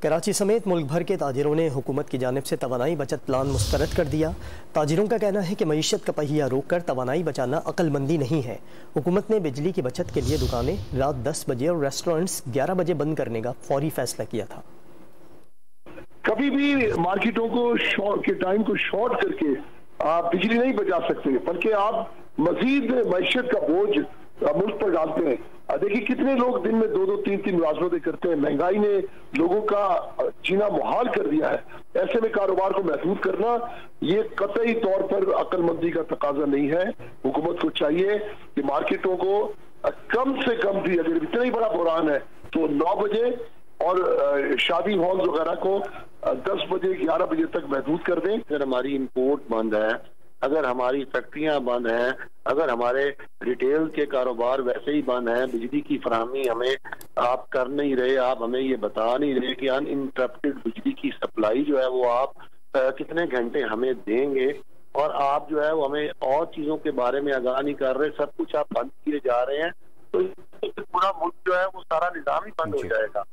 कराची समेत मुल्क भर के ताजिरों ने हुकूमत की जानिब से तवानाई बचत प्लान मुस्तरद कर दिया। ताजिरों का कहना है कि मईशत का पहिया रोक कर तवानाई बचाना अक्लमंदी नहीं है। हुकूमत ने बिजली की बचत के लिए दुकानें रात 10 बजे और रेस्टोरेंट्स 11 बजे बंद करने का फौरी फैसला किया था। कभी भी मार्केटों को के टाइम को शॉर्ट करके आप बिजली नहीं बचा सकते, बल्कि आप मजीद मईशत का बोझ मुल्क पर डालते हैं। देखिए कितने लोग दिन में 2-2, 3-3 मुलाजमतें करते हैं। महंगाई ने लोगों का जीना मुहाल कर दिया है। ऐसे में कारोबार को महदूद करना ये कतई तौर पर अक्लमंदी का तकाजा नहीं है। हुकूमत को चाहिए कि मार्केटों को कम से कम भी, अगर इतना ही बड़ा बुरान है तो 9 बजे और शादी हॉल वगैरह को 10 बजे 11 बजे तक महदूद कर दें। अगर हमारी इंपोर्ट बंद है, अगर हमारी फैक्ट्रियां बंद हैं, अगर हमारे रिटेल के कारोबार वैसे ही बंद हैं, बिजली की फराहमी हमें आप कर नहीं रहे, आप हमें ये बता नहीं रहे कि अनइंटरप्टेड बिजली की सप्लाई जो है वो आप कितने घंटे हमें देंगे, और आप जो है वो हमें और चीजों के बारे में आगाह नहीं कर रहे, सब कुछ आप बंद किए जा रहे हैं, तो पूरा मुल्क जो है वो सारा निजाम ही बंद हो जाएगा।